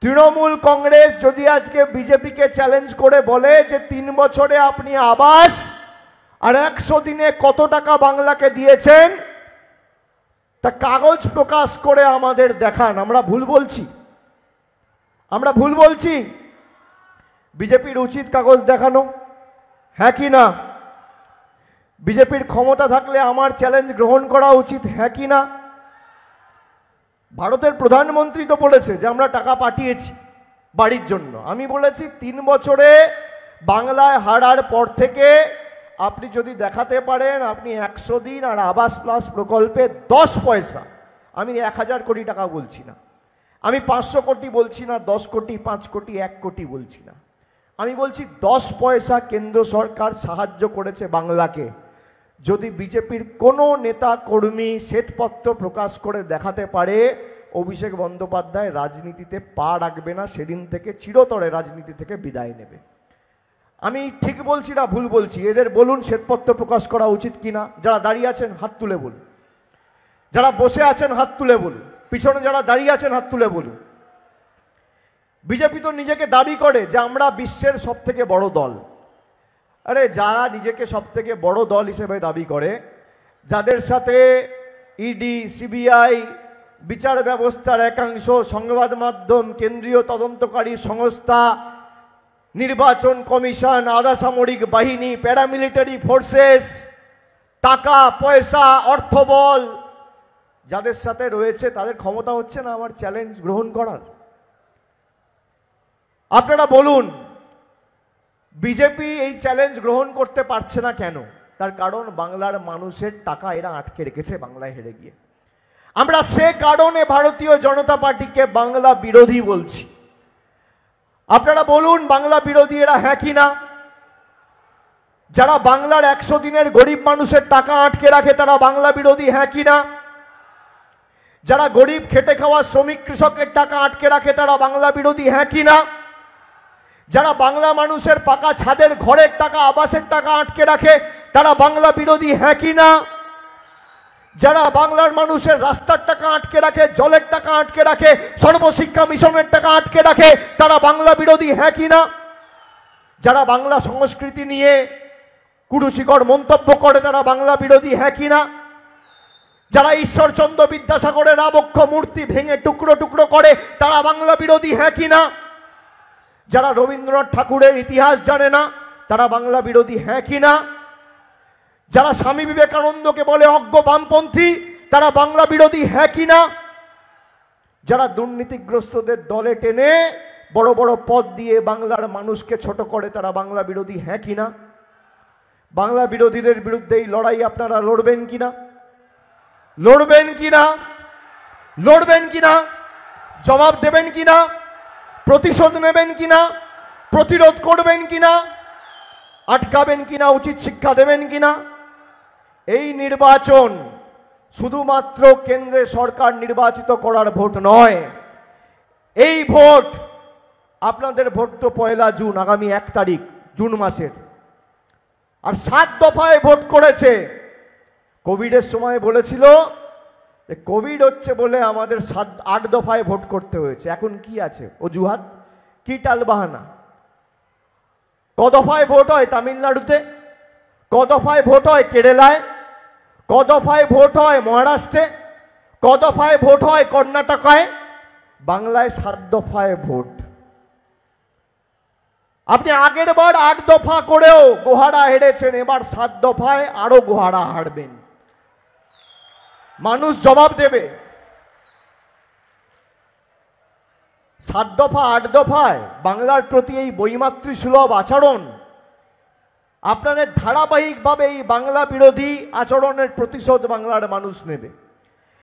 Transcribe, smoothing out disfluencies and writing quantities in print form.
তৃণমূল কংগ্রেস যদি আজকে বিজেপিকে চ্যালেঞ্জ করে বলে যে 3 বছরে আপনি আবাস আর 100 দিনে কত টাকা বাংলাকে দিয়েছেন, তা কাগজ প্রকাশ করে আমাদের দেখান। আমরা ভুল বলছি? আমরা ভুল বলছি? বিজেপির উচিত কাগজ দেখানো, হ্যাঁ কি না? বিজেপির ক্ষমতা থাকলে আমার চ্যালেঞ্জ গ্রহণ করা উচিত, হ্যাঁ কি না? ভারতের প্রধানমন্ত্রী তো বলেছে যে আমরা টাকা পাঠিয়েছি বাড়ির জন্য। আমি বলেছি 3 বছরে বাংলায় হারার পর থেকে আপনি যদি দেখাতে পারেন আপনি 100 দিন আর আবাস প্লাস প্রকল্পে 10 পয়সা, আমি 1000 কোটি টাকা বলছি না, আমি 500 কোটি বলছি না, 10 কোটি, 5 কোটি, 1 কোটি বলছি না, আমি বলছি 10 পয়সা কেন্দ্র সরকার সাহায্য করেছে বাংলাকে। যদি বিজেপির কোনো নেতা কর্মী শ্বেতপত্র প্রকাশ করে দেখাতে পারে অভিষেক বন্দ্যোপাধ্যায় রাজনীতিতে পা রাখবে না, সেদিন থেকে চিরতরে রাজনীতি থেকে বিদায় নেবে। আমি ঠিক বলছি না ভুল বলছি? এদের বলুন শ্বেতপত্র প্রকাশ করা উচিত কিনা। যারা দাঁড়িয়ে আছেন হাত তুলে বলুন, যারা বসে আছেন হাত তুলে বলুন, পিছনে যারা দাঁড়িয়ে আছেন হাত তুলে বলুন। বিজেপি তো নিজেকে দাবি করে যে আমরা বিশ্বের সবথেকে বড় দল। আরে যারা নিজেকে সবথেকে বড় দল হিসেবে দাবি করে, যাদের সাথে ইডি, সিবিআই, বিচার ব্যবস্থার একাংশ, সংবাদ মাধ্যম, কেন্দ্রীয় তদন্তকারী সংস্থা, নির্বাচন কমিশন, আধা সামরিক বাহিনী, প্যারামিলিটারি ফোর্সেস, টাকা পয়সা, অর্থবল যাদের সাথে রয়েছে, তাদের ক্ষমতা হচ্ছে না আমার চ্যালেঞ্জ গ্রহণ করার? আপনারা বলুন বিজেপি এই চ্যালেঞ্জ গ্রহণ করতে পারছে না কেন? তার কারণ বাংলার মানুষের টাকা এরা আটকে রেখেছে বাংলায় হেরে গিয়ে। আমরা সে কারণে ভারতীয় জনতা পার্টিকে বাংলা বিরোধী বলছি। আপনারা বলুন বাংলা বিরোধী এরা, হ্যাঁ কি না? যারা বাংলার 100 দিনের গরিব মানুষের টাকা আটকে রাখে তারা বাংলা বিরোধী, হ্যাঁ কি না? যারা গরিব খেটে খাওয়া শ্রমিক কৃষকের টাকা আটকে রাখে তারা বাংলা বিরোধী, হ্যাঁ কি না? যারা বাংলা মানুষের পাকা ছাদের ঘরের টাকা, আবাসের টাকা আটকে রাখে তারা বাংলা বিরোধী, হ্যাঁ কি না? যারা বাংলার মানুষের রাস্তার টাকা আটকে রাখে, জলের টাকা আটকে রাখে, সর্বশিক্ষা মিশনের টাকা আটকে রাখে তারা বাংলা বিরোধী, হ্যাঁ কি না? যারা বাংলা সংস্কৃতি নিয়ে কুরুচিকর মন্তব্য করে তারা বাংলা বিরোধী, হ্যাঁ কি না? যারা ঈশ্বরচন্দ্র বিদ্যাসাগরের আবক্ষ মূর্তি ভেঙে টুকরো টুকরো করে তারা বাংলা বিরোধী, হ্যাঁ কি না? যারা রবীন্দ্রনাথ ঠাকুরের ইতিহাস জানে না তারা বাংলা বিরোধী, হ্যাঁ কি না? যারা স্বামী বিবেকানন্দকে বলে অজ্ঞ বামপন্থী তারা বাংলা বিরোধী, হ্যাঁ কি না? যারা দুর্নীতিগ্রস্তদের দলে টেনে বড় বড় পদ দিয়ে বাংলার মানুষকে ছোট করে তারা বাংলা বিরোধী, হ্যাঁ কি না? বাংলা বিরোধীদের বিরুদ্ধে এই লড়াই আপনারা লড়বেন কিনা? লড়বেন কিনা? লড়বেন কিনা? জবাব দেবেন কিনা? প্রতিশোধ নেবেন কিনা? প্রতিরোধ করবেন কিনা? আটকাবেন কিনা? উচিত শিক্ষা দেবেন কিনা? এই নির্বাচন শুধুমাত্র কেন্দ্রে সরকার নির্বাচিত করার ভোট নয়। এই ভোট আপনাদের ভোট তো 1 জুন, আগামী 1 তারিখ জুন মাসের। আর 7 দফায় ভোট করেছে। কোভিডের সময় বলেছিল যে কোভিড হচ্ছে বলে আমাদের 8 দফায় ভোট করতে হয়েছে। এখন কি আছে অজুহাত? কি টালবাহানা? ক দফায় ভোট হয় তামিলনাড়ুতে, ক দফায় ভোট হয় কেরালায়, ক দফায় ভোট হয় মহারাষ্ট্রে, ক দফায় ভোট হয় কর্ণাটকায়, বাংলায় 7 দফায় ভোট। আপনি আগের বার 8 দফা করেও গোহারা হেরেছেন, এবার 7 দফায় আরো গোহারা হারবেন। মানুষ জবাব দেবে। 7 দফা 8 দফায় বাংলার প্রতি এই বৈমাতৃ সুলভ আচরণ, আপনাদের ধারাবাহিকভাবে এই বাংলা বিরোধী আচরণের প্রতিশোধ বাংলার মানুষ নেবে।